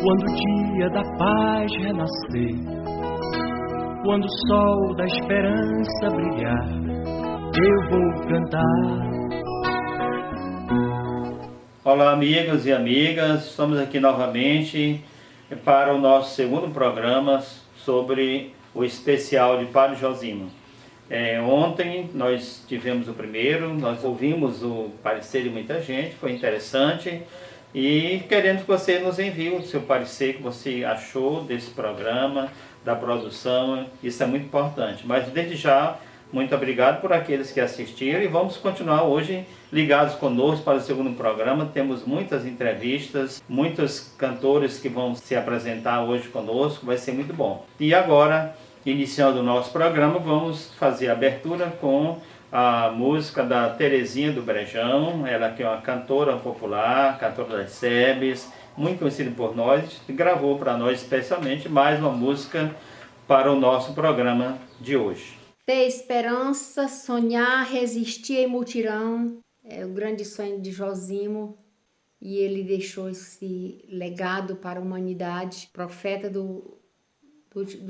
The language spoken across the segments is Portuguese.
Quando o dia da paz renascer, quando o sol da esperança brilhar, eu vou cantar. Olá, amigos e amigas, estamos aqui novamente para o nosso segundo programa sobre o especial de Padre Josimo. Ontem nós tivemos o primeiro, nós ouvimos o parecer de muita gente, foi interessante, e queremos que você nos envie o seu parecer, que você achou desse programa, da produção. Isso é muito importante. Mas desde já, muito obrigado por aqueles que assistiram, e vamos continuar hoje ligados conosco para o segundo programa. Temos muitas entrevistas, muitos cantores que vão se apresentar hoje conosco, vai ser muito bom. E agora, iniciando o nosso programa, vamos fazer a abertura com a música da Terezinha do Brejão. Ela que é uma cantora popular, cantora das SEBs, muito conhecida por nós, gravou para nós especialmente mais uma música para o nosso programa de hoje. Ter esperança, sonhar, resistir em mutirão, é o grande sonho de Josimo, e ele deixou esse legado para a humanidade, profeta do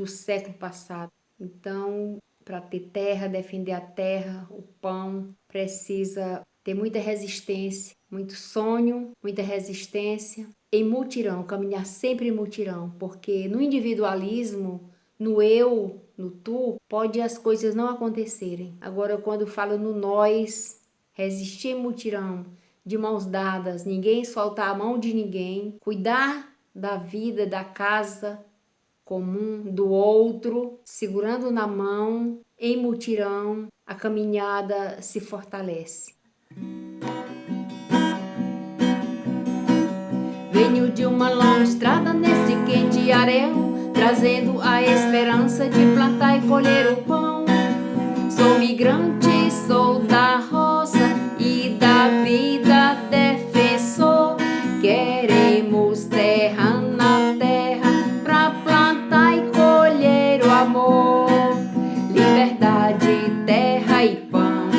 século passado. Então, para ter terra, defender a terra, o pão, precisa ter muita resistência, muito sonho, muita resistência. Em mutirão, caminhar sempre em mutirão, porque no individualismo, no eu, no tu, pode as coisas não acontecerem. Agora, quando falo no nós, resistir em mutirão, de mãos dadas, ninguém soltar a mão de ninguém, cuidar da vida, da casa comum, do outro, segurando na mão, em mutirão, a caminhada se fortalece. Venho de uma longa estrada nesse quente aréu, trazendo a esperança de plantar e colher o pão. Sou migrante, sou da roça e da vida defensor. Queremos terra na terra pra plantar e colher o amor. Liberdade, terra e pão,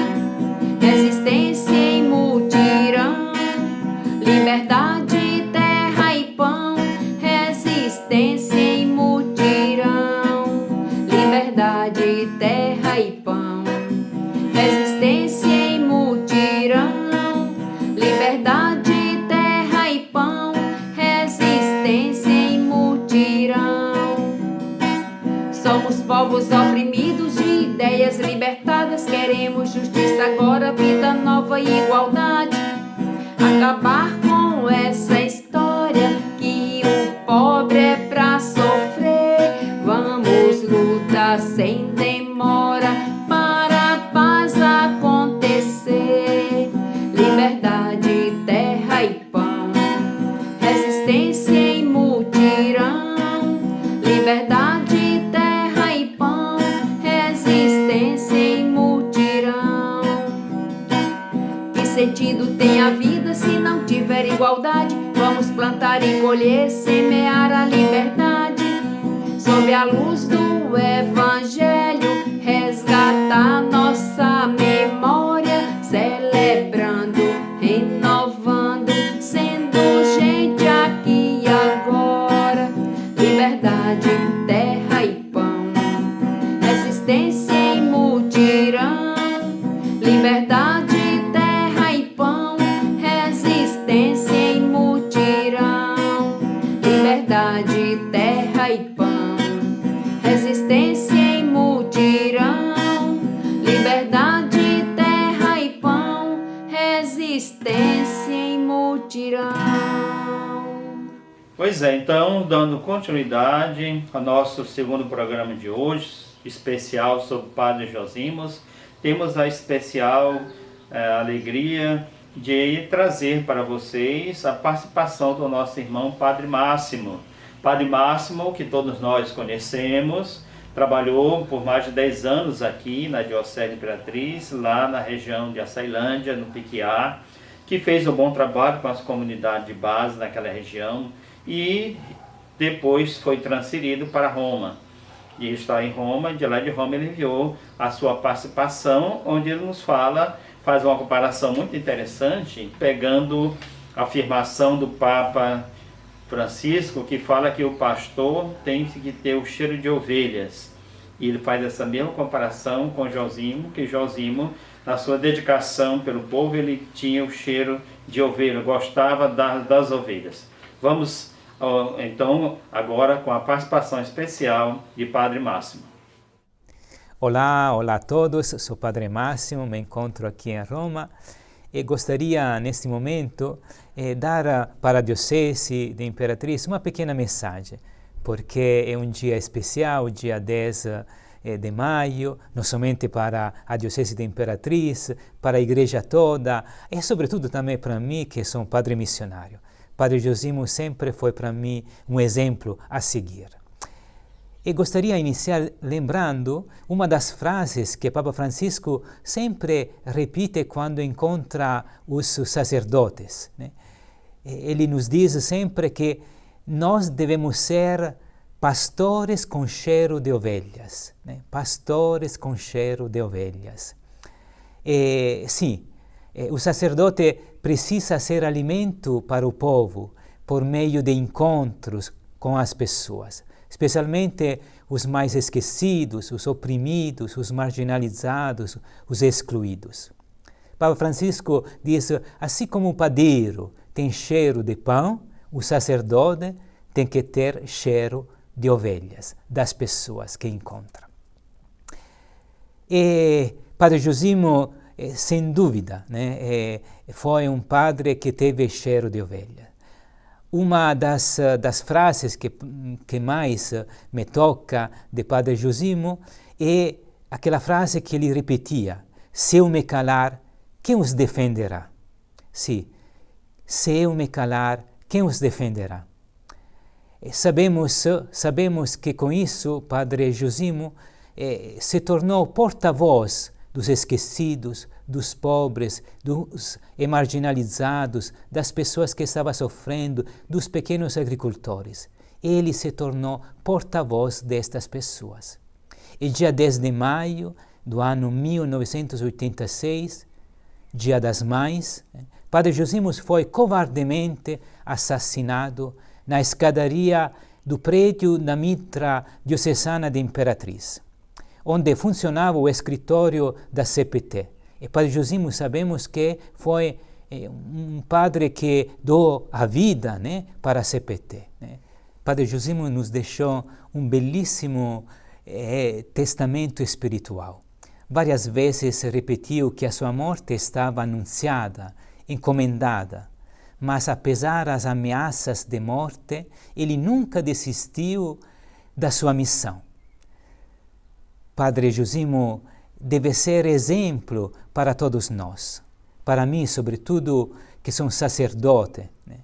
resistência em mutirão. Liberdade, terra e pão, resistência em mutirão. Liberdade, terra e pão, resistência em mutirão. Liberdade, terra e pão, resistência em mutirão. Somos povos oprimidos de ideias libertadas, queremos justiça agora, vida nova e igualdade. Acabar com essa história que o pobre é pra sofrer. Vamos lutar sem demora para a paz acontecer. Liberdade, terra e pão, resistência em mutirão. Liberdade, terra e pão, resistência em mutirão. Que sentido tem a vida se não tiver igualdade? Vamos plantar e colher, semear a liberdade. Sob a luz do Evangelho, resgatar nossa memória, celebrando, renovando, sendo gente aqui e agora. Liberdade, terra e pão, resistência em mutirão. Liberdade, terra e pão, resistência em mutirão. Liberdade, terra e pão, resistência em mutirão. Liberdade, terra e pão, resistência em mutirão. Pois é, então, dando continuidade ao nosso segundo programa de hoje, especial sobre Padre Josimo, temos a especial alegria de trazer para vocês a participação do nosso irmão Padre Máximo. Padre Máximo, que todos nós conhecemos, trabalhou por mais de 10 anos aqui na Diocese de Imperatriz, lá na região de Açailândia, no Piquiá, que fez um bom trabalho com as comunidades de base naquela região e depois foi transferido para Roma. E está em Roma, e de lá de Roma ele enviou a sua participação, onde ele nos faz uma comparação muito interessante, pegando a afirmação do Papa Francisco, que fala que o pastor tem que ter o cheiro de ovelhas. E ele faz essa mesma comparação com Josimo, que Josimo, na sua dedicação pelo povo, ele tinha o cheiro de ovelha, gostava das ovelhas. Vamos então agora com a participação especial de Padre Máximo. Olá a todos, sou Padre Máximo, me encontro aqui em Roma e gostaria neste momento dar para a Diocese de Imperatriz uma pequena mensagem, porque é um dia especial, dia 10 de maio, não somente para a Diocese de Imperatriz, para a Igreja toda, e sobretudo também para mim, que sou um padre missionário. Padre Josimo sempre foi para mim um exemplo a seguir. E gostaria de iniciar lembrando uma das frases que Papa Francisco sempre repite quando encontra os sacerdotes, né? Ele nos diz sempre que nós devemos ser pastores com cheiro de ovelhas, né? Pastores com cheiro de ovelhas. Sim, o sacerdote precisa ser alimento para o povo por meio de encontros com as pessoas, especialmente os mais esquecidos, os oprimidos, os marginalizados, os excluídos. Papa Francisco diz, assim como o padeiro tem cheiro de pão, o sacerdote tem que ter cheiro de ovelhas, das pessoas que encontra. E Padre Josimo, sem dúvida, né, foi um padre que teve cheiro de ovelha. Uma das frases que mais me toca de Padre Josimo é aquela frase que ele repetia: se eu me calar, quem os defenderá? Sim, se eu me calar, quem os defenderá? Sabemos que com isso Padre Josimo se tornou porta-voz dos esquecidos, dos pobres, dos marginalizados, das pessoas que estavam sofrendo, dos pequenos agricultores. Ele se tornou porta-voz destas pessoas. E dia 10 de maio do ano 1986, Dia das Mães, Padre Josimo foi covardemente assassinado na escadaria do prédio da Mitra Diocesana de Imperatriz, onde funcionava o escritório da CPT. E Padre Josimo sabemos que foi um padre que deu a vida, né, para a CPT. Né. Padre Josimo nos deixou um belíssimo testamento espiritual. Várias vezes repetiu que a sua morte estava anunciada, encomendada, mas apesar das ameaças de morte, ele nunca desistiu da sua missão. Padre Josimo deve ser exemplo para todos nós, para mim, sobretudo, que sou sacerdote, né?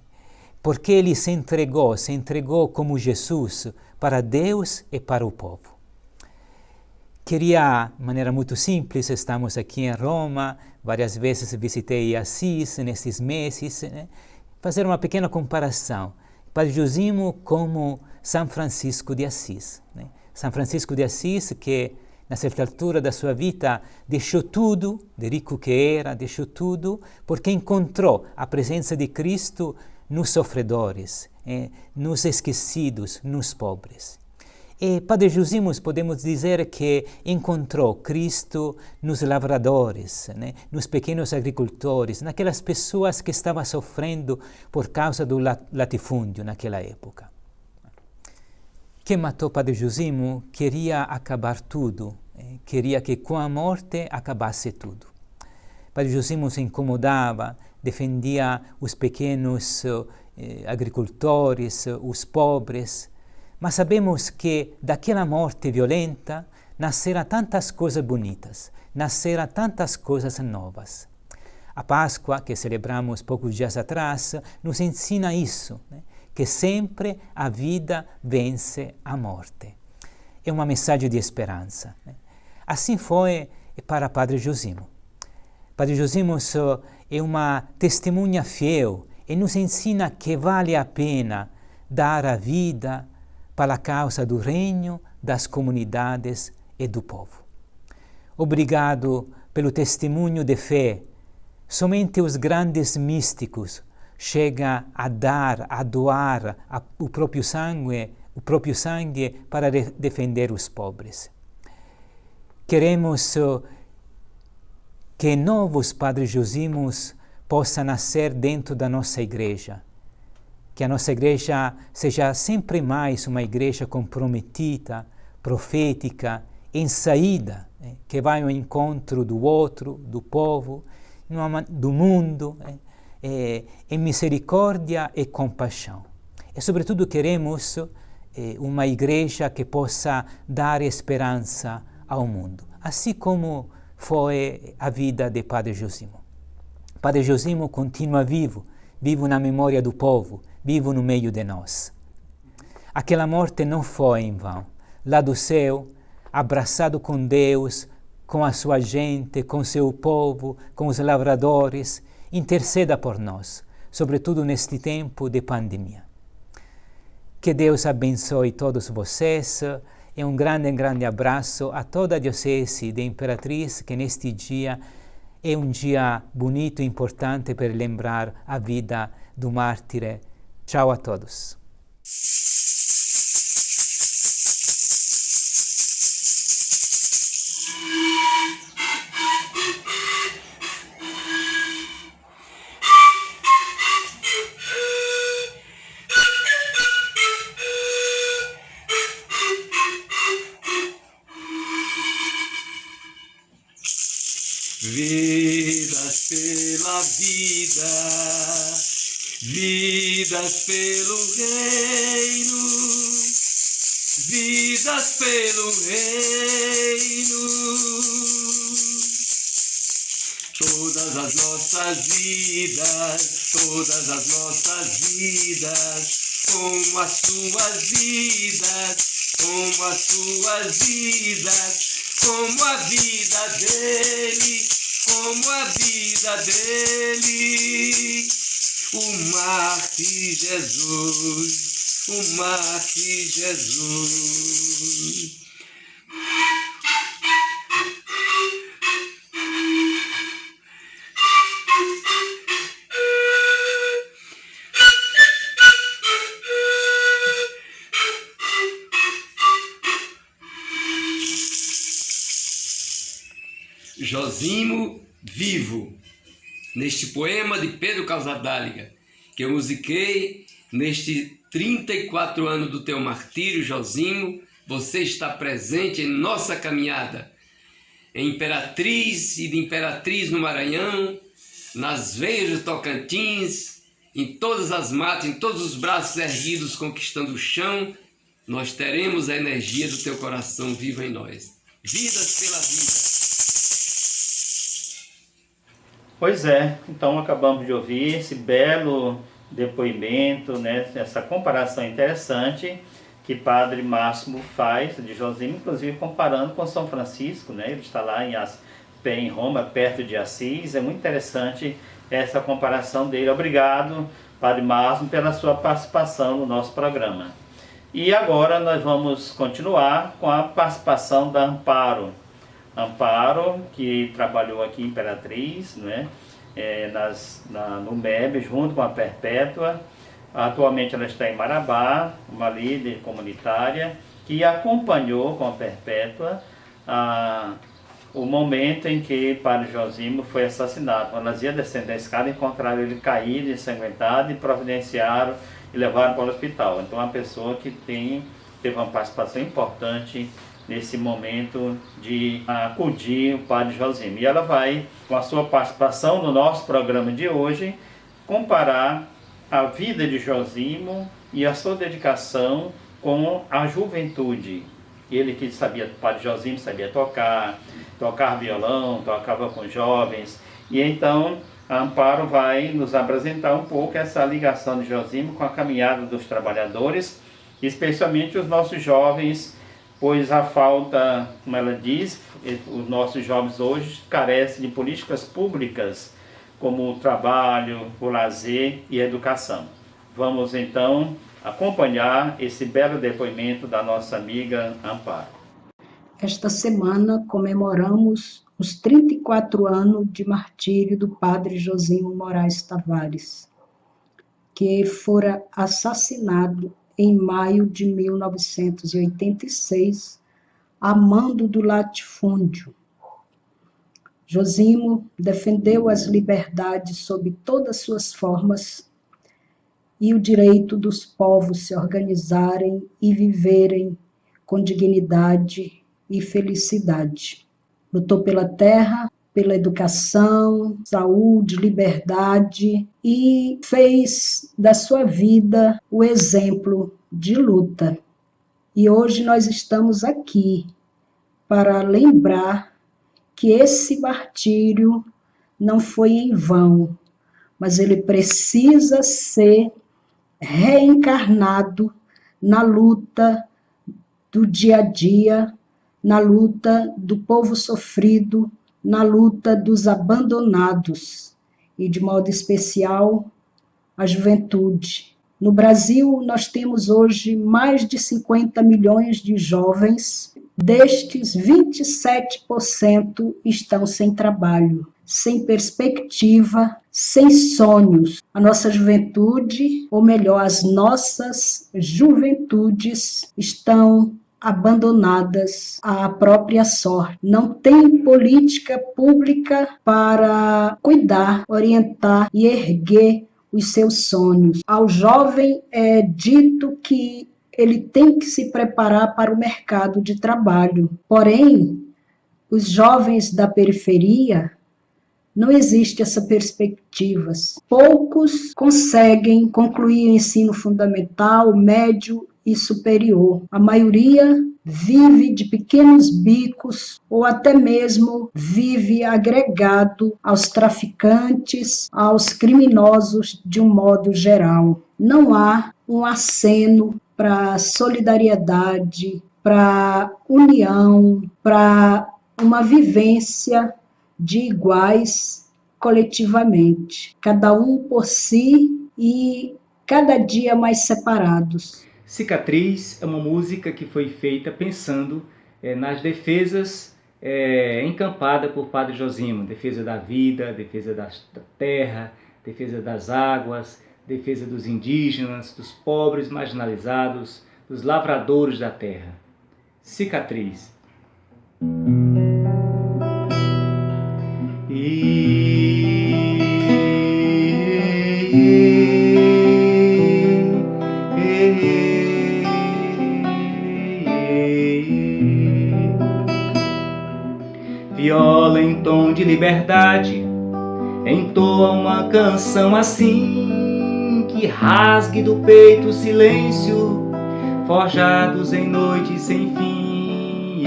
Porque ele se entregou como Jesus para Deus e para o povo. Queria, de maneira muito simples, estamos aqui em Roma, várias vezes visitei Assis nesses meses, né? Fazer uma pequena comparação. Padre Josimo como São Francisco de Assis. Né? São Francisco de Assis, que na certa altura da sua vida deixou tudo, de rico que era, deixou tudo, porque encontrou a presença de Cristo nos sofredores, nos esquecidos, nos pobres. E Padre Josimo podemos dizer que encontrou Cristo nos lavradores, né? Nos pequenos agricultores, naquelas pessoas que estavam sofrendo por causa do latifúndio naquela época. Quem matou Padre Josimo queria acabar tudo, queria que com a morte acabasse tudo. Padre Josimo se incomodava, defendia os pequenos agricultores, os pobres, mas sabemos que daquela morte violenta nasceram tantas coisas bonitas, nasceram tantas coisas novas. A Páscoa, que celebramos poucos dias atrás, nos ensina isso, né? Que sempre a vida vence a morte. É uma mensagem de esperança, né? Assim foi para Padre Josimo. Padre Josimo é uma testemunha fiel e nos ensina que vale a pena dar a vida para a causa do reino, das comunidades e do povo. Obrigado pelo testemunho de fé. Somente os grandes místicos chega a dar, a doar o próprio sangue para defender os pobres. Queremos que novos Padres Josimos possam nascer dentro da nossa igreja, que a nossa igreja seja sempre mais uma igreja comprometida, profética, em saída, que vai ao encontro do outro, do povo, do mundo, em misericórdia e compaixão. E, sobretudo, queremos uma igreja que possa dar esperança ao mundo, assim como foi a vida de Padre Josimo. Padre Josimo continua vivo na memória do povo, vivo no meio de nós. Aquela morte não foi em vão. Lá do céu, abraçado com Deus, com a sua gente, com seu povo, com os lavradores, interceda por nós, sobretudo neste tempo de pandemia. Que Deus abençoe todos vocês e um grande abraço a toda a Diocese de Imperatriz, que neste dia é um dia bonito e importante para lembrar a vida do mártir. Tchau a todos. Vidas pela vida, vidas pelo reino, vidas pelo reino. Todas as nossas vidas, como as tuas vidas, como as tuas vidas. Como a vida dele, como a vida dele, o mártir Jesus, o mártir Jesus. Josimo vivo, neste poema de Pedro Casadáliga, que eu musiquei neste 34 anos do teu martírio, Josimo. Você está presente em nossa caminhada, em Imperatriz e de Imperatriz no Maranhão, nas veias do Tocantins, em todas as matas, em todos os braços erguidos conquistando o chão. Nós teremos a energia do teu coração viva em nós. Vidas pela vida. Pois é, então acabamos de ouvir esse belo depoimento, né, essa comparação interessante que Padre Máximo faz de Josimo, inclusive comparando com São Francisco, né? Ele está lá em Roma, perto de Assis. É muito interessante essa comparação dele. Obrigado, Padre Máximo, pela sua participação no nosso programa. E agora nós vamos continuar com a participação da Amparo. Amparo, que trabalhou aqui em Imperatriz, né? No MEB, junto com a Perpétua. Atualmente ela está em Marabá, uma líder comunitária, que acompanhou com a Perpétua o momento em que Padre Josimo foi assassinado. Quando elas iam descendo da escada, encontraram ele caído, ensanguentado, e providenciaram e levaram para o hospital. Então, uma pessoa que teve uma participação importante nesse momento de acudir o Padre Josimo. E ela vai, com a sua participação no nosso programa de hoje, comparar a vida de Josimo e a sua dedicação com a juventude. Ele que sabia, o Padre Josimo sabia tocar violão, tocava com jovens. E então a Amparo vai nos apresentar um pouco essa ligação de Josimo com a caminhada dos trabalhadores, especialmente os nossos jovens, pois a falta, como ela diz, os nossos jovens hoje carecem de políticas públicas como o trabalho, o lazer e a educação. Vamos então acompanhar esse belo depoimento da nossa amiga Amparo. Esta semana comemoramos os 34 anos de martírio do Padre Josimo Moraes Tavares. que fora assassinado em maio de 1986, a mando do latifúndio. Josimo defendeu as liberdades sob todas suas formas e o direito dos povos se organizarem e viverem com dignidade e felicidade. Lutou pela terra, pela educação, saúde, liberdade e fez da sua vida o exemplo de luta. E hoje nós estamos aqui para lembrar que esse martírio não foi em vão, mas ele precisa ser reencarnado na luta do dia a dia, na luta do povo sofrido, na luta dos abandonados e, de modo especial, a juventude. No Brasil, nós temos hoje mais de 50 milhões de jovens. Destes, 27% estão sem trabalho, sem perspectiva, sem sonhos. A nossa juventude, ou melhor, as nossas juventudes estão abandonadas à própria sorte. Não tem política pública para cuidar, orientar e erguer os seus sonhos. Ao jovem é dito que ele tem que se preparar para o mercado de trabalho. Porém, os jovens da periferia, não existe essa perspectiva. Poucos conseguem concluir o ensino fundamental, médio e superior. A maioria vive de pequenos bicos ou até mesmo vive agregado aos traficantes, aos criminosos de um modo geral. Não há um aceno para solidariedade, para união, para uma vivência de iguais coletivamente, cada um por si e cada dia mais separados. Cicatriz é uma música que foi feita pensando nas defesas encampadas por Padre Josimo, defesa da vida, defesa da terra, defesa das águas, defesa dos indígenas, dos pobres marginalizados, dos lavradores da terra. Cicatriz. Viola em tom de liberdade entoa uma canção assim que rasgue do peito o silêncio, forjados em noites sem fim.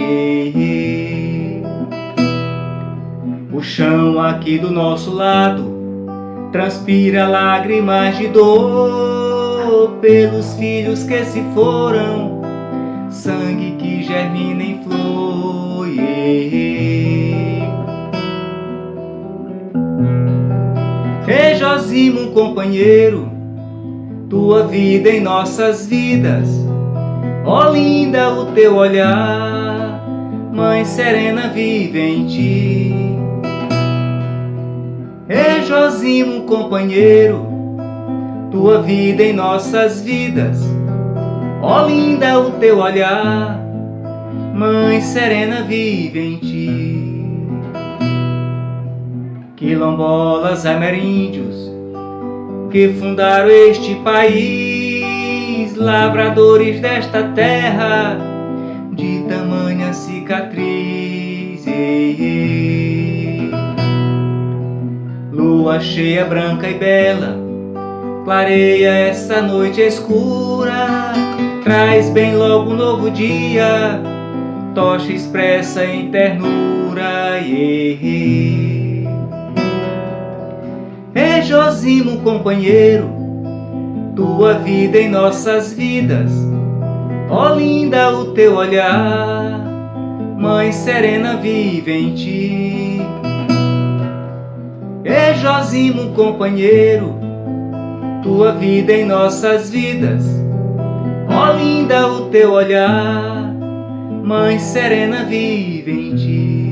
O chão aqui do nosso lado transpira lágrimas de dor pelos filhos que se foram, sangue que germina em flor. Ei, Josimo, companheiro, tua vida em nossas vidas, ó linda o teu olhar, Mãe serena vive em ti. Ei, Josimo, companheiro, tua vida em nossas vidas, ó linda o teu olhar, Mãe serena vive em ti. Quilombolas, ameríndios, que fundaram este país, lavradores desta terra, de tamanha cicatriz. Lua cheia, branca e bela, clareia essa noite escura, traz bem logo um novo dia, tocha expressa em ternura. Ei, Josimo, companheiro, tua vida em nossas vidas, ó linda o teu olhar, Mãe serena vive em ti. Ei, Josimo, companheiro, tua vida em nossas vidas, ó linda o teu olhar, Mãe serena vive em ti.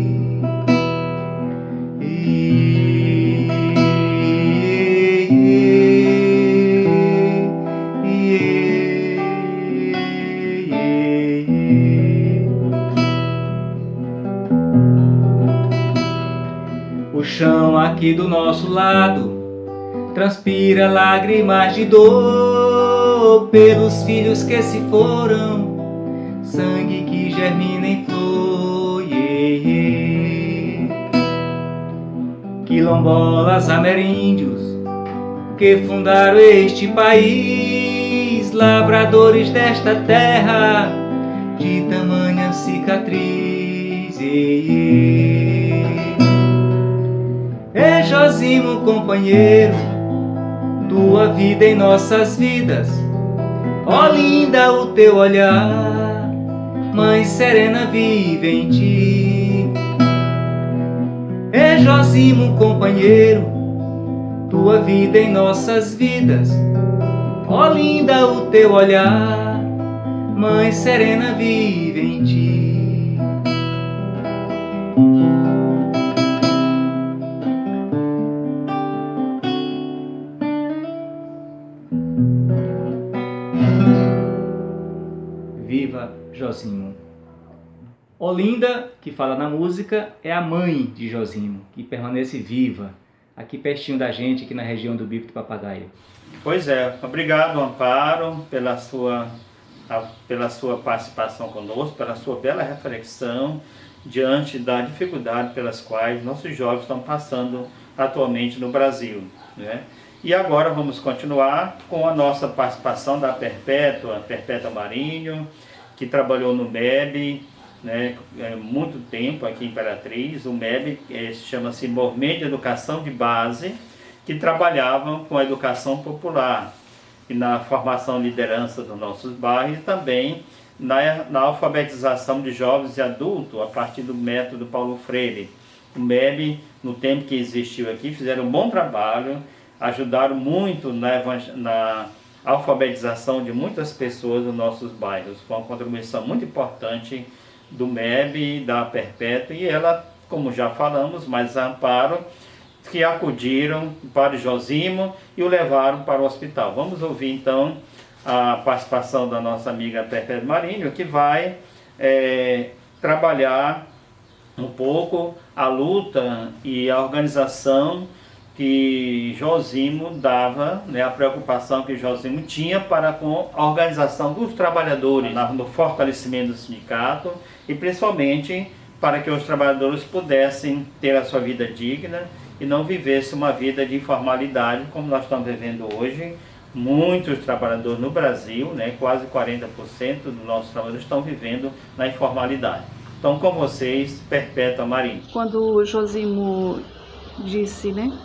aqui do nosso lado transpira lágrimas de dor pelos filhos que se foram, sangue que germina em flor. Quilombolas, ameríndios que fundaram este país, lavradores desta terra de tamanha cicatriz. Josimo, companheiro, tua vida em nossas vidas, ó linda o teu olhar, Mãe serena vive em ti. Josimo, companheiro, tua vida em nossas vidas, ó linda o teu olhar, Mãe serena vive em ti. Viva Josimo. Olinda, que fala na música, é a mãe de Josimo, que permanece viva, aqui pertinho da gente, aqui na região do Bico do Papagaio. Pois é, obrigado, Amparo, pela sua participação conosco, pela sua bela reflexão diante da dificuldade pelas quais nossos jovens estão passando atualmente no Brasil, né? E agora vamos continuar com a nossa participação da Perpétua Marinho, que trabalhou no MEB, né, muito tempo aqui em Imperatriz. O MEB chama-se Movimento de Educação de Base, que trabalhavam com a educação popular e na formação de liderança dos nossos bairros e também na alfabetização de jovens e adultos a partir do método Paulo Freire. O MEB, no tempo que existiu aqui, fizeram um bom trabalho, ajudaram muito na alfabetização de muitas pessoas nos nossos bairros. Foi uma contribuição muito importante do MEB, da Perpétua, e ela, como já falamos, mas a Amparo, que acudiram para o Josimo e o levaram para o hospital. Vamos ouvir então a participação da nossa amiga Perpétua Marinho, que vai trabalhar um pouco a luta e a organização que Josimo dava, né, a preocupação que Josimo tinha para com a organização dos trabalhadores, no fortalecimento do sindicato e principalmente para que os trabalhadores pudessem ter a sua vida digna e não vivessem uma vida de informalidade como nós estamos vivendo hoje. Muitos trabalhadores no Brasil, né, quase 40% dos nossos trabalhadores estão vivendo na informalidade. Então, com vocês, Perpétua Marinho. Quando o Josimo disse, né,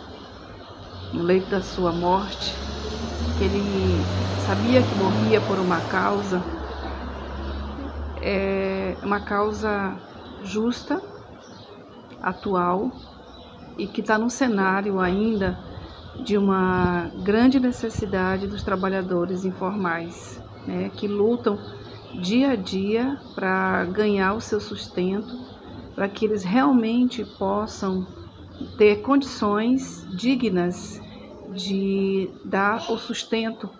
no leito da sua morte, que ele sabia que morria por uma causa justa, atual, e que está no cenário ainda de uma grande necessidade dos trabalhadores informais, né, que lutam dia a dia para ganhar o seu sustento, para que eles realmente possam ter condições dignas de dar o sustento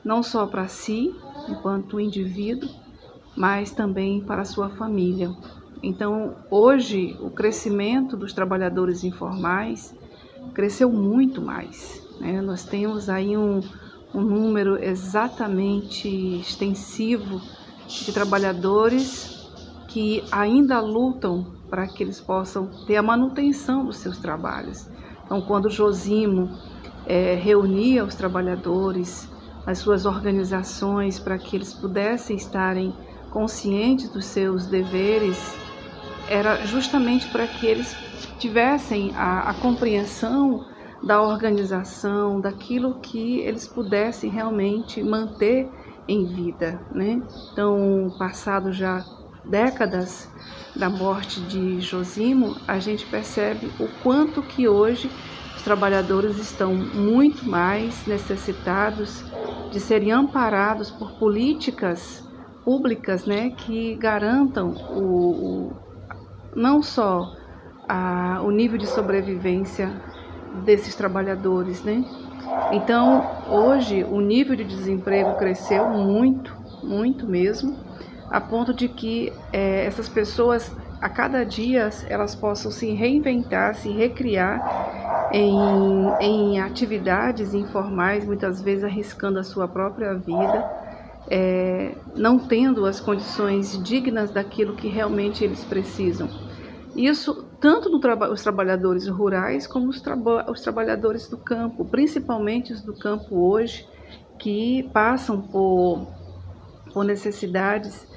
não só para si, enquanto indivíduo, mas também para a sua família. Então, hoje, o crescimento dos trabalhadores informais cresceu muito mais, né? Nós temos aí um número exatamente extensivo de trabalhadores que ainda lutam para que eles possam ter a manutenção dos seus trabalhos. Então, quando Josimo reunia os trabalhadores, as suas organizações, para que eles pudessem estarem conscientes dos seus deveres, era justamente para que eles tivessem a compreensão da organização, daquilo que eles pudessem realmente manter em vida, né? Então, passado já décadas da morte de Josimo, a gente percebe o quanto que hoje os trabalhadores estão muito mais necessitados de serem amparados por políticas públicas, né, que garantam não só o nível de sobrevivência desses trabalhadores, né? Então, hoje o nível de desemprego cresceu muito, muito mesmo, a ponto de que essas pessoas, a cada dia, elas possam se reinventar, se recriar em atividades informais, muitas vezes arriscando a sua própria vida, não tendo as condições dignas daquilo que realmente eles precisam. Isso tanto os trabalhadores rurais como os trabalhadores do campo, principalmente os do campo hoje, que passam por necessidades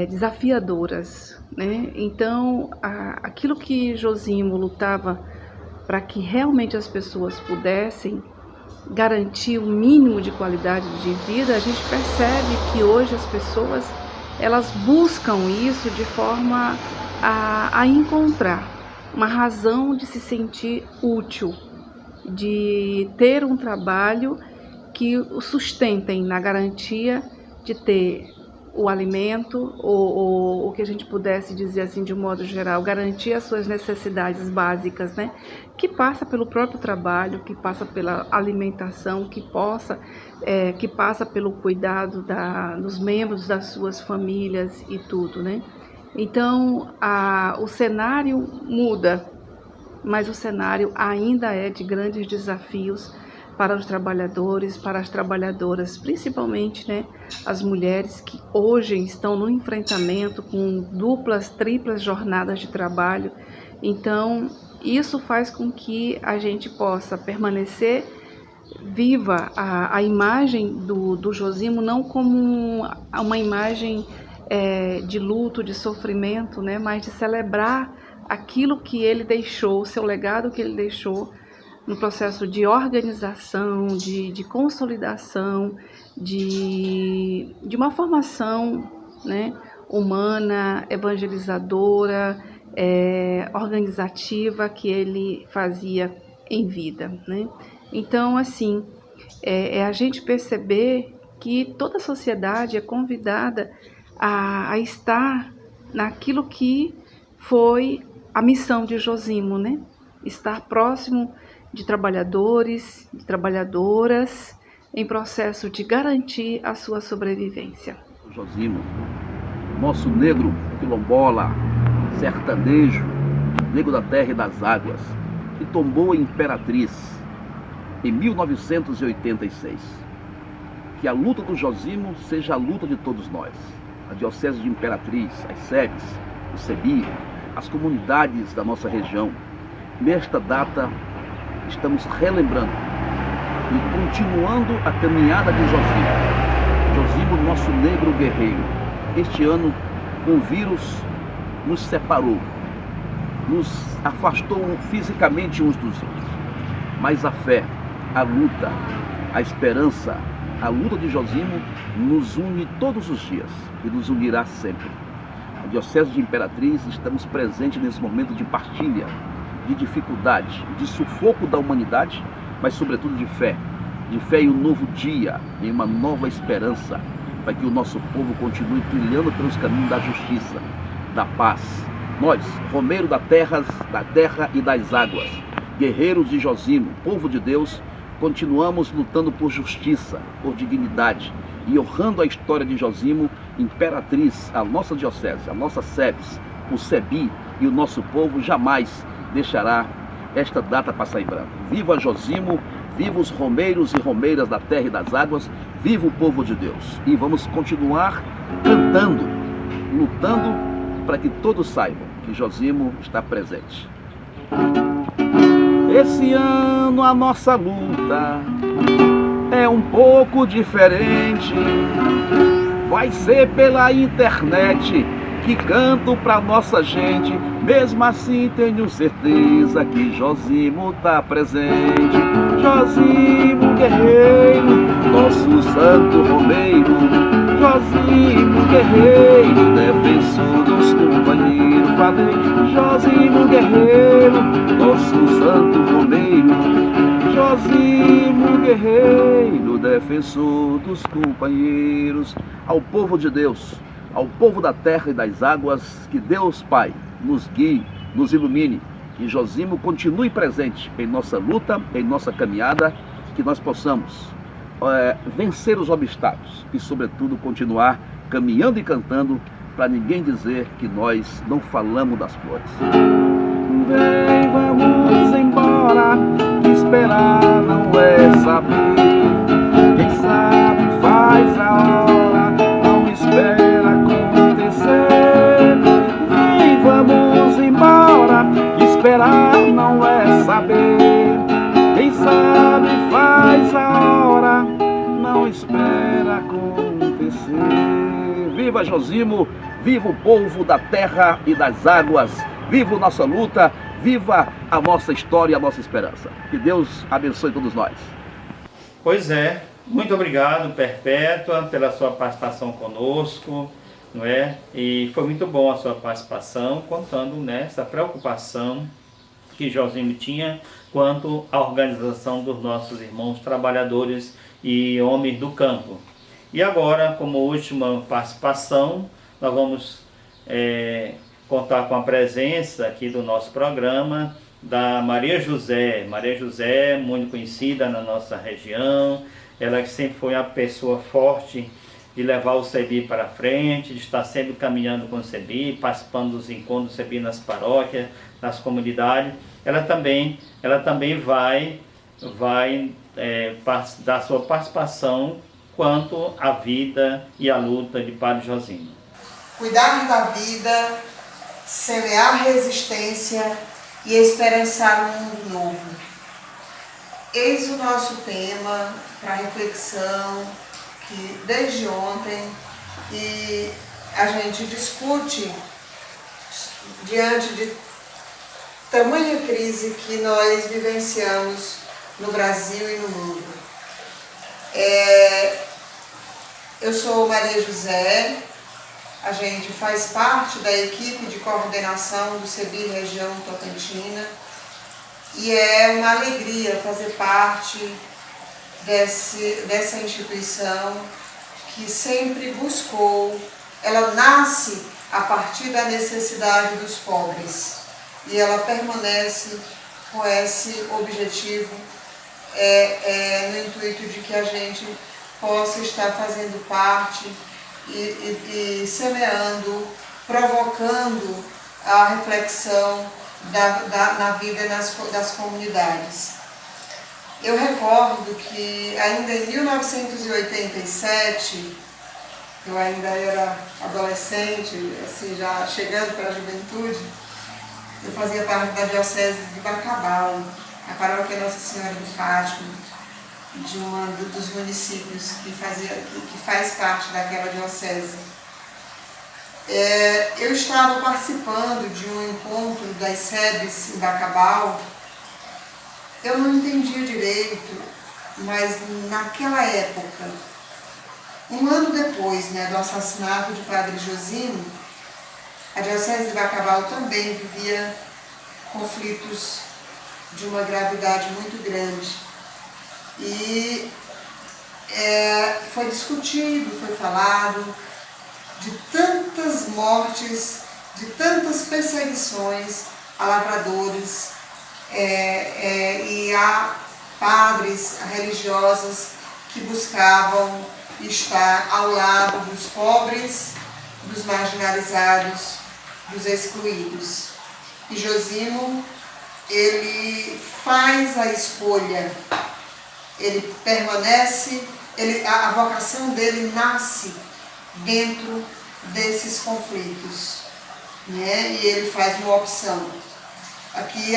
desafiadoras, né? Então, aquilo que Josimo lutava para que realmente as pessoas pudessem garantir o mínimo de qualidade de vida, a gente percebe que hoje as pessoas elas buscam isso de forma a encontrar uma razão de se sentir útil, de ter um trabalho que o sustentem na garantia de ter o alimento, ou o que a gente pudesse dizer assim de um modo geral, garantir as suas necessidades básicas, né? Que passa pelo próprio trabalho, que passa pela alimentação, que passa pelo cuidado dos membros das suas famílias e tudo, né? Então, o cenário muda, mas o cenário ainda é de grandes desafios para os trabalhadores, para as trabalhadoras, principalmente, né, as mulheres que hoje estão no enfrentamento com duplas, triplas jornadas de trabalho. Então, isso faz com que a gente possa permanecer viva a imagem do Josimo, não como uma imagem de luto, de sofrimento, né, mas de celebrar aquilo que ele deixou, o seu legado que ele deixou no processo de organização, de consolidação, de uma formação, né, humana, evangelizadora, organizativa que ele fazia em vida, né? Então, assim, a gente perceber que toda a sociedade é convidada a estar naquilo que foi a missão de Josimo, né? Estar próximo de trabalhadores, de trabalhadoras, em processo de garantir a sua sobrevivência. Josimo, nosso negro quilombola, sertanejo, negro da terra e das águas, que tombou a Imperatriz em 1986. Que a luta do Josimo seja a luta de todos nós. A Diocese de Imperatriz, as sedes, o CEBI, as comunidades da nossa região. Nesta data, estamos relembrando e continuando a caminhada de Josimo. Josimo, nosso negro guerreiro. Este ano, um vírus nos separou, nos afastou fisicamente uns dos outros. Mas a fé, a luta, a esperança, a luta de Josimo nos une todos os dias e nos unirá sempre. A Diocese de Imperatriz, estamos presentes nesse momento de partilha, de dificuldade, de sufoco da humanidade, mas sobretudo de fé em um novo dia, em uma nova esperança, para que o nosso povo continue trilhando pelos caminhos da justiça, da paz. Nós, romeiro da terra e das águas, guerreiros de Josimo, povo de Deus, continuamos lutando por justiça, por dignidade e honrando a história de Josimo. Imperatriz, a nossa diocese, a nossa SEBS, o CEBI e o nosso povo jamais deixará esta data passar em branco. Viva Josimo, viva os romeiros e romeiras da terra e das águas, viva o povo de Deus. E vamos continuar cantando, lutando para que todos saibam que Josimo está presente. Esse ano a nossa luta é um pouco diferente. Vai ser pela internet que canto pra nossa gente. Mesmo assim tenho certeza que Josimo tá presente. Josimo guerreiro, nosso santo romeiro. Josimo guerreiro, defensor dos companheiros. Falei, Josimo guerreiro, nosso santo romeiro. Josimo guerreiro, defensor dos companheiros. Ao povo de Deus, ao povo da terra e das águas, que Deus Pai nos guie, nos ilumine, que Josimo continue presente em nossa luta, em nossa caminhada, que nós possamos vencer os obstáculos e, sobretudo, continuar caminhando e cantando para ninguém dizer que nós não falamos das flores. Vem, vamos embora. hora, que esperar não é saber. Quem sabe faz a hora, não espera acontecer. E vamos embora, que esperar não é saber. Quem sabe faz a hora, não espera acontecer. Viva Josimo, viva o povo da terra e das águas, viva a nossa luta, viva a nossa história e a nossa esperança. Que Deus abençoe todos nós. Pois é, muito obrigado, Perpétua, pela sua participação conosco, não é? E foi muito bom a sua participação, contando nessa preocupação que Josimo tinha quanto à organização dos nossos irmãos trabalhadores e homens do campo. E agora, como última participação, nós vamos contar com a presença aqui do nosso programa da Maria José. Maria José, muito conhecida na nossa região, ela sempre foi uma pessoa forte de levar o CEBI para frente, de estar sempre caminhando com o CEBI, participando dos encontros do CEBI nas paróquias, nas comunidades. Ela também vai dar sua participação quanto à vida e à luta de Padre Josimo. Cuidar da vida, semear resistência e esperançar um mundo novo. Eis o nosso tema para reflexão, que desde ontem e a gente discute diante de tamanha crise que nós vivenciamos no Brasil e no mundo. Eu sou Maria José, a gente faz parte da equipe de coordenação do CEBI Região Tocantina e é uma alegria fazer parte dessa instituição que sempre buscou, ela nasce a partir da necessidade dos pobres e ela permanece com esse objetivo no intuito de que a gente possa estar fazendo parte e semeando, provocando a reflexão na vida das comunidades. Eu recordo que ainda em 1987, eu ainda era adolescente, assim, já chegando para a juventude, eu fazia parte da Diocese de Bacabal, a paróquia Nossa Senhora de Fátima, de dos municípios que faz parte daquela diocese. Eu estava participando de um encontro das SEBs em Bacabal. Eu não entendia direito, mas naquela época, um ano depois do assassinato de Padre Josimo, a Diocese de Bacabal também vivia conflitos de uma gravidade muito grande. E foi discutido, foi falado de tantas mortes, de tantas perseguições a lavradores e a padres, a religiosas que buscavam estar ao lado dos pobres, dos marginalizados, dos excluídos. E Josimo, ele faz a escolha, ele permanece, a vocação dele nasce dentro desses conflitos, e ele faz uma opção. Aqui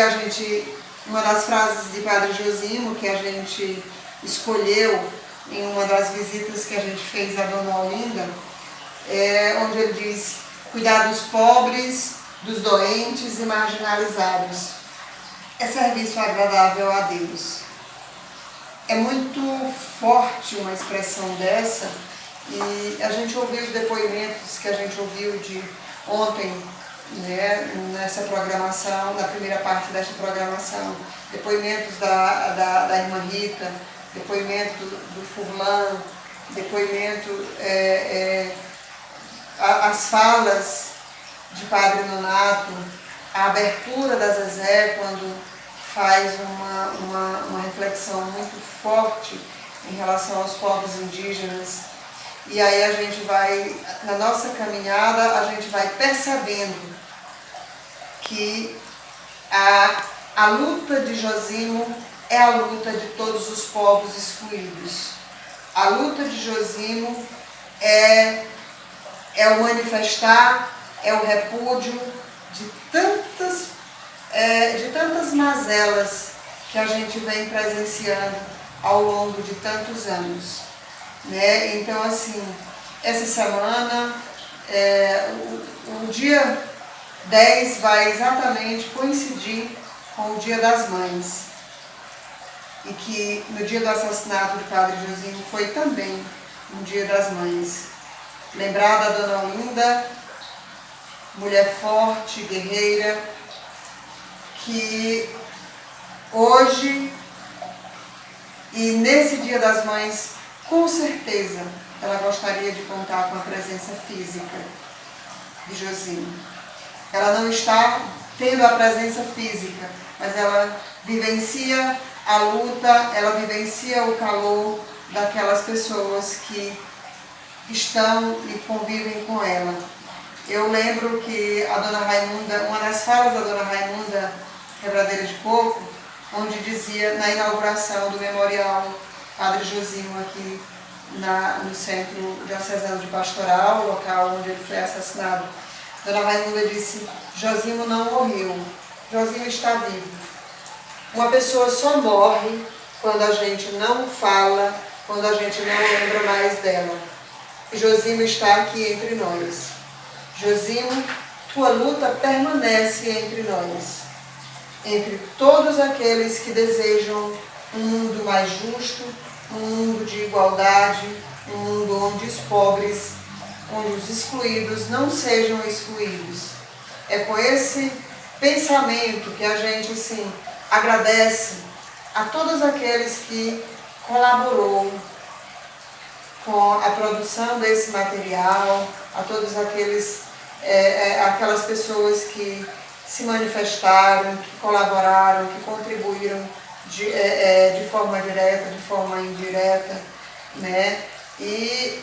uma das frases de Padre Josimo que a gente escolheu em uma das visitas que a gente fez a Dona Olinda, onde ele diz: cuidar dos pobres, dos doentes e marginalizados é serviço agradável a Deus. É muito forte uma expressão dessa, e a gente ouviu os depoimentos que a gente ouviu de ontem, nessa programação, na primeira parte desta programação, depoimentos da irmã Rita, depoimento do Furlan, depoimento, as falas de Padre Nonato, a abertura da Zezé, quando faz uma reflexão muito forte em relação aos povos indígenas. E aí a gente vai, na nossa caminhada, a gente vai percebendo que A luta de Josimo é a luta de todos os povos excluídos. A luta de Josimo é o manifestar, é o repúdio de tantas mazelas que a gente vem presenciando ao longo de tantos anos, né? Então, assim, essa semana, o dia 10 vai exatamente coincidir com o Dia das Mães, e que no dia do assassinato do Padre Josimo foi também um Dia das Mães. Lembrar da Dona Olinda, mulher forte, guerreira, que hoje e nesse Dia das Mães, com certeza, ela gostaria de contar com a presença física de Josimo. Ela não está tendo a presença física, mas ela vivencia a luta, ela vivencia o calor daquelas pessoas que estão e convivem com ela. Eu lembro que a Dona Raimunda, uma das falas da Dona Raimunda Quebradeira de Coco, onde dizia, na inauguração do Memorial Padre Josimo aqui no Centro Diocesano de Pastoral, local onde ele foi assassinado, Dona Raimunda disse: Josimo não morreu, Josimo está vivo. Uma pessoa só morre quando a gente não fala, quando a gente não lembra mais dela. E Josimo está aqui entre nós. Josimo, tua luta permanece entre nós, entre todos aqueles que desejam um mundo mais justo, um mundo de igualdade, um mundo onde os pobres, onde os excluídos não sejam excluídos. É com esse pensamento que a gente, assim, agradece a todos aqueles que colaborou com a produção desse material, a todos aquelas pessoas que se manifestaram, que colaboraram, que contribuíram de forma direta, de forma indireta, né? E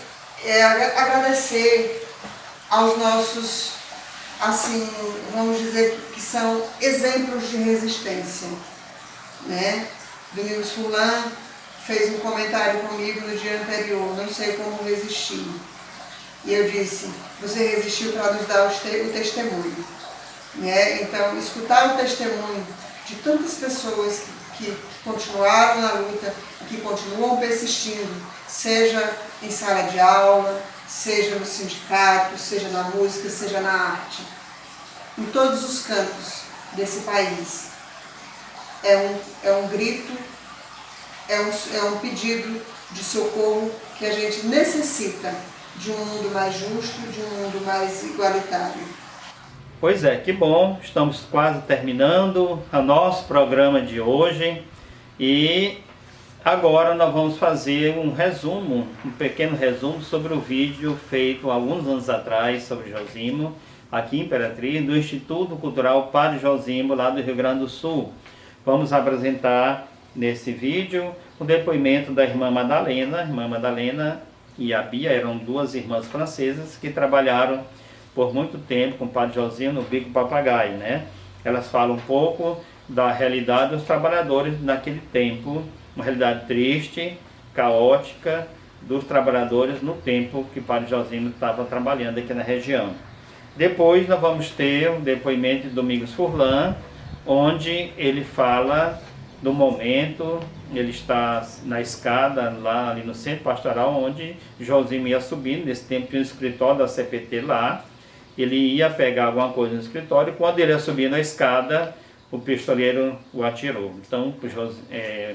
agradecer aos nossos, assim, vamos dizer que são exemplos de resistência, né? Domingos Furlan fez um comentário comigo no dia anterior, não sei como resistir. E eu disse, você resistiu para nos dar o testemunho, né? Então, escutar o testemunho de tantas pessoas que continuaram na luta, que continuam persistindo, seja em sala de aula, seja no sindicato, seja na música, seja na arte, em todos os cantos desse país. É um grito, é um pedido de socorro que a gente necessita de um mundo mais justo, de um mundo mais igualitário. Pois é, que bom, estamos quase terminando o nosso programa de hoje e agora nós vamos fazer um resumo, um pequeno resumo sobre o vídeo feito há alguns anos atrás sobre Josimo, aqui em Imperatriz, do Instituto Cultural Padre Josimo, lá do Rio Grande do Sul. Vamos apresentar nesse vídeo o depoimento da irmã Madalena. A irmã Madalena e a Bia eram duas irmãs francesas que trabalharam por muito tempo com o Padre Josimo no Bico Papagaio, né? Elas falam um pouco da realidade dos trabalhadores naquele tempo, uma realidade triste, caótica dos trabalhadores no tempo que o Padre Josimo estava trabalhando aqui na região. Depois nós vamos ter um depoimento de Domingos Furlan, onde ele fala do momento, ele está na escada lá ali no centro pastoral, onde Josimo ia subindo. Nesse tempo tinha um escritório da CPT lá, ele ia pegar alguma coisa no escritório, e quando ele ia subir na escada, o pistoleiro o atirou. Então,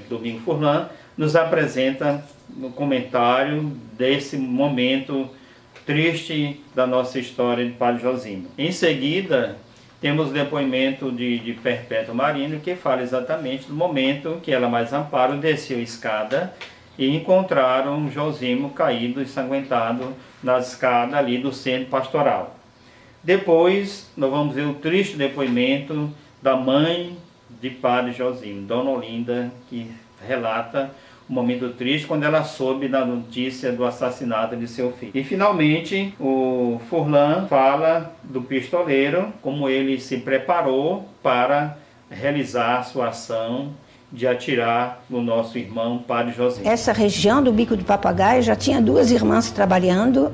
Domingos Furlan nos apresenta um comentário desse momento triste da nossa história de Padre Josimo. Em seguida, temos o depoimento de Perpétua Marino, que fala exatamente do momento que ela mais Amparo desceu a escada e encontraram Josimo caído, ensanguentado na escada ali do centro pastoral. Depois, nós vamos ver o triste depoimento da mãe de Padre Josimo, Dona Olinda, que relata um momento triste quando ela soube da notícia do assassinato de seu filho. E finalmente o Furlan fala do pistoleiro, como ele se preparou para realizar sua ação de atirar no nosso irmão Padre Josimo. Essa região do Bico do Papagaio já tinha 2 irmãs trabalhando,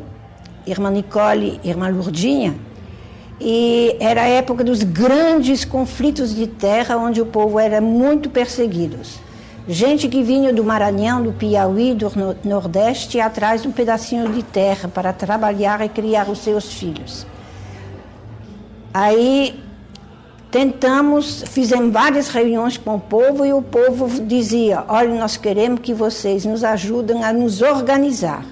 irmã Nicole e irmã Lourdinha, e era a época dos grandes conflitos de terra, onde o povo era muito perseguido. Gente que vinha do Maranhão, do Piauí, do Nordeste, atrás de um pedacinho de terra para trabalhar e criar os seus filhos. Aí fizemos várias reuniões com o povo e o povo dizia: olha, nós queremos que vocês nos ajudem a nos organizar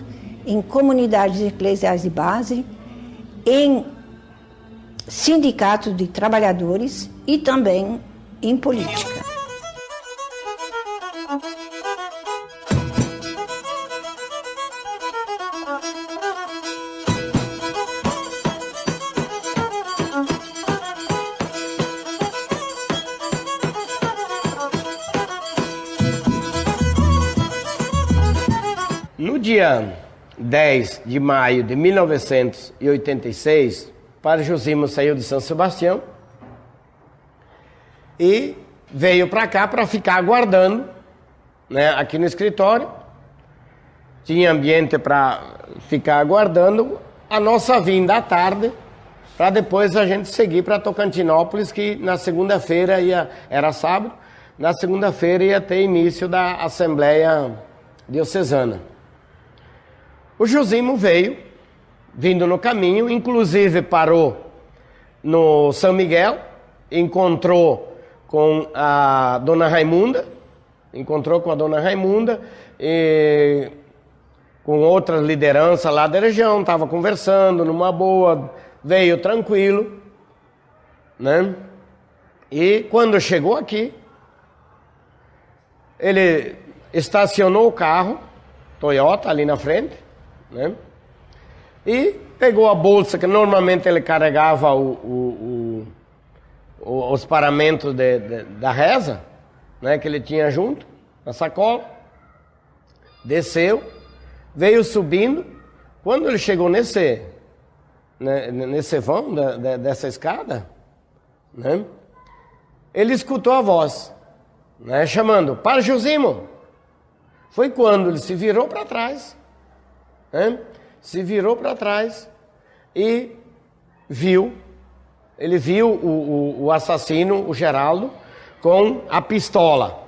em comunidades eclesiais de base, em sindicatos de trabalhadores e também em política. No dia 10 de maio de 1986, Padre Josimo saiu de São Sebastião e veio para cá para ficar aguardando, né, aqui no escritório. Tinha ambiente para ficar aguardando a nossa vinda à tarde, para depois a gente seguir para Tocantinópolis, que na segunda-feira era sábado, na segunda-feira ia ter início da Assembleia Diocesana. O Josimo veio, vindo no caminho, inclusive parou no São Miguel, encontrou com a Dona Raimunda, e com outras lideranças lá da região, estava conversando numa boa, veio tranquilo, né? E quando chegou aqui, ele estacionou o carro, Toyota, ali na frente, né? E pegou a bolsa que normalmente ele carregava os paramentos da reza, né, que ele tinha junto, na sacola, desceu, veio subindo. Quando ele chegou nesse vão dessa escada, né, ele escutou a voz, né, chamando: Padre Josimo. Foi quando ele se virou para trás, né? Se virou para trás e viu o assassino, o Geraldo, com a pistola.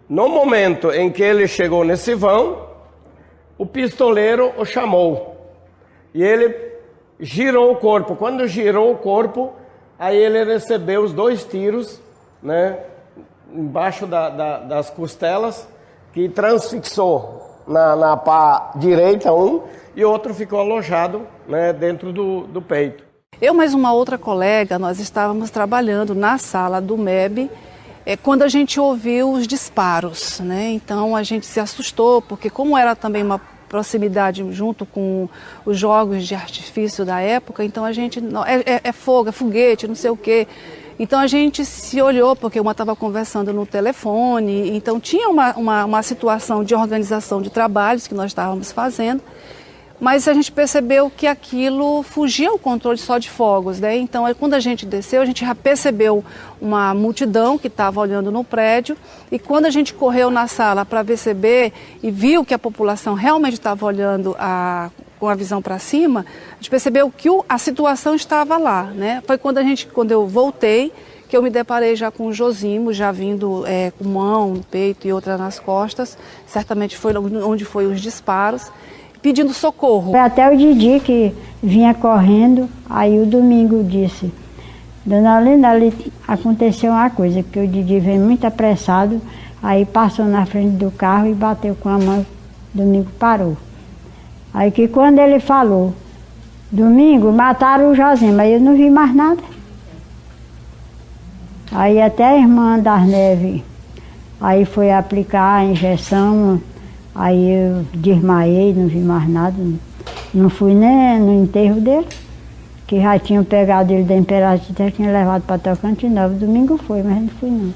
No momento em que ele chegou nesse vão, o pistoleiro o chamou e ele girou o corpo. Quando girou o corpo, aí ele recebeu os 2 tiros, né, embaixo das costelas, que transfixou na pá direita e outro ficou alojado, né, dentro do peito. Eu mais uma outra colega, nós estávamos trabalhando na sala do MEB quando a gente ouviu os disparos, né? Então a gente se assustou, porque como era também uma proximidade junto com os jogos de artifício da época, então a gente, é fogo, é foguete, não sei o quê. Então a gente se olhou, porque uma estava conversando no telefone, então tinha uma situação de organização de trabalhos que nós estávamos fazendo, mas a gente percebeu que aquilo fugia ao controle só de fogos, né? Então quando a gente desceu, a gente já percebeu uma multidão que estava olhando no prédio, e quando a gente correu na sala para perceber e viu que a população realmente estava olhando com a visão para cima, a gente percebeu que a situação estava lá, né? Foi quando eu voltei, que eu me deparei já com o Josimo, já vindo com mão no peito e outra nas costas, certamente foi onde foi os disparos, pedindo socorro. Foi até o Didi que vinha correndo, aí o Domingo disse: Dona Olinda, ali aconteceu uma coisa, que o Didi veio muito apressado, aí passou na frente do carro e bateu com a mão, Domingo parou. Aí que quando ele falou: Domingo, mataram o Josimo, aí eu não vi mais nada. Aí até a irmã das Neves, aí foi aplicar a injeção, aí eu desmaiei, não vi mais nada. Não fui nem no enterro dele, que já tinham pegado ele da Imperatriz, já tinham levado para Tocantinópolis. Domingo foi, mas não fui não.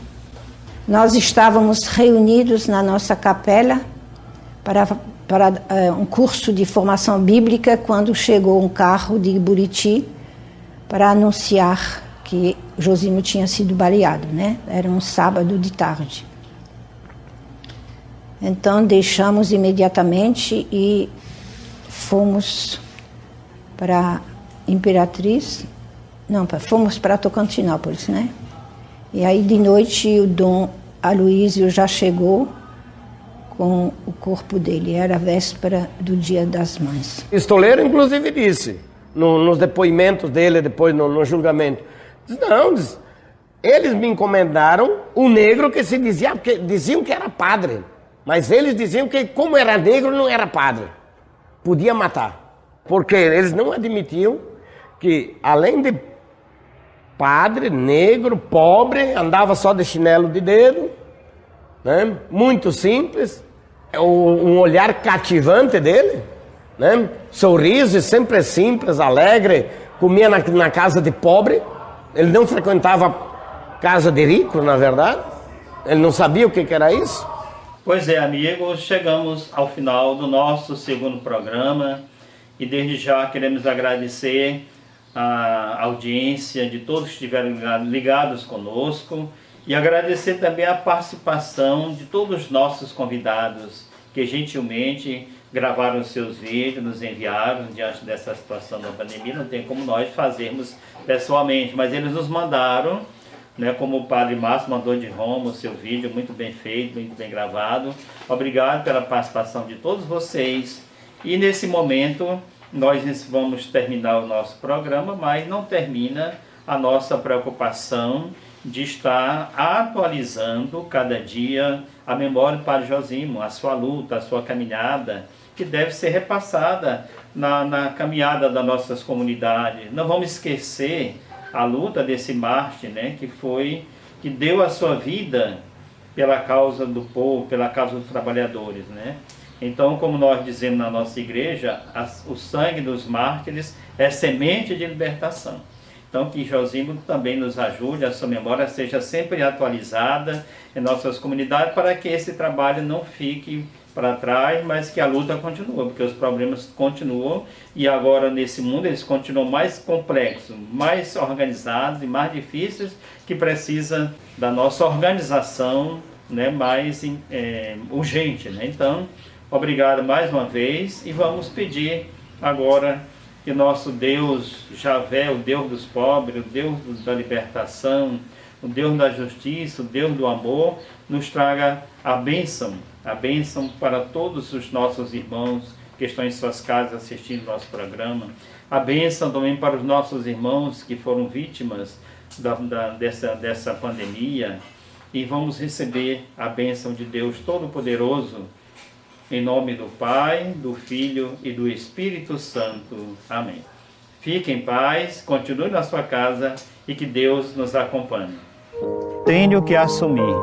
Nós estávamos reunidos na nossa capela para um curso de formação bíblica, quando chegou um carro de Buriti para anunciar que Josimo tinha sido baleado, né? Era um sábado de tarde. Então deixamos imediatamente e fomos para Imperatriz, não, fomos para Tocantinópolis, né? E aí de noite o Dom Aloísio já chegou com o corpo dele, era a véspera do Dia das Mães. Pistoleiro inclusive disse, nos depoimentos dele, depois no julgamento, eles me encomendaram um negro que se dizia, porque diziam que era padre, mas eles diziam que como era negro não era padre, podia matar, porque eles não admitiam que além de padre, negro, pobre, andava só de chinelo de dedo, né? Muito simples, um olhar cativante dele, né? Sorriso sempre simples, alegre, comia na casa de pobre, ele não frequentava casa de rico, na verdade, ele não sabia o que era isso. Pois é, amigos, chegamos ao final do nosso segundo programa e desde já queremos agradecer a audiência de todos que estiveram ligados conosco e agradecer também a participação de todos os nossos convidados que gentilmente gravaram seus vídeos, nos enviaram diante dessa situação da pandemia. Não tem como nós fazermos pessoalmente, mas eles nos mandaram, né, como o Padre Márcio mandou de Roma o seu vídeo, muito bem feito, muito bem gravado. Obrigado pela participação de todos vocês. E nesse momento nós vamos terminar o nosso programa, mas não termina a nossa preocupação de estar atualizando cada dia a memória do Padre Josimo, a sua luta, a sua caminhada, que deve ser repassada na caminhada das nossas comunidades. Não vamos esquecer a luta desse mártir, né, que deu a sua vida pela causa do povo, pela causa dos trabalhadores, né? Então, como nós dizemos na nossa igreja, o sangue dos mártires é semente de libertação. Então, que Josimo também nos ajude, a sua memória seja sempre atualizada em nossas comunidades, para que esse trabalho não fique para trás, mas que a luta continua, porque os problemas continuam e agora nesse mundo eles continuam mais complexos, mais organizados e mais difíceis, que precisa da nossa organização, né, mais urgente, né? Então, obrigado mais uma vez e vamos pedir agora que nosso Deus, Javé, o Deus dos pobres, o Deus da libertação, o Deus da justiça, o Deus do amor, nos traga a bênção para todos os nossos irmãos que estão em suas casas assistindo nosso programa, a bênção também para os nossos irmãos que foram vítimas dessa pandemia, e vamos receber a bênção de Deus Todo-Poderoso, em nome do Pai, do Filho e do Espírito Santo. Amém. Fique em paz, continue na sua casa e que Deus nos acompanhe. Tenho que assumir.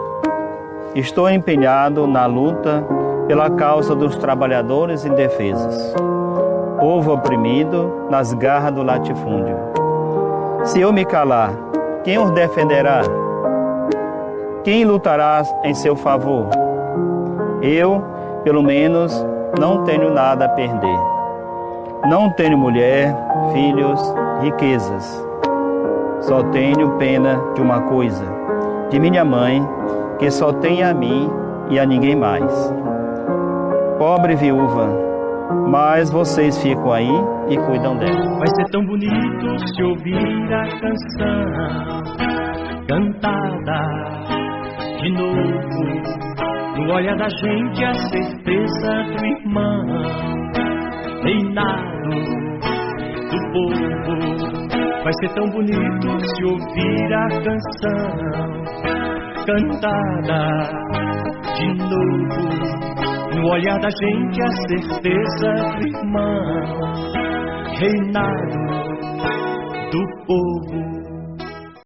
Estou empenhado na luta pela causa dos trabalhadores indefesos, povo oprimido nas garras do latifúndio. Se eu me calar, quem os defenderá? Quem lutará em seu favor? Eu, pelo menos, não tenho nada a perder. Não tenho mulher, filhos, riquezas. Só tenho pena de uma coisa, de minha mãe, que só tem a mim e a ninguém mais. Pobre viúva, mas vocês ficam aí e cuidam dela. Vai ser tão bonito se ouvir a canção cantada de novo. No olhar da gente a certeza do irmão, reinado do povo. Vai ser tão bonito se ouvir a canção cantada de novo. No olhar da gente a certeza do irmão, reinado do povo.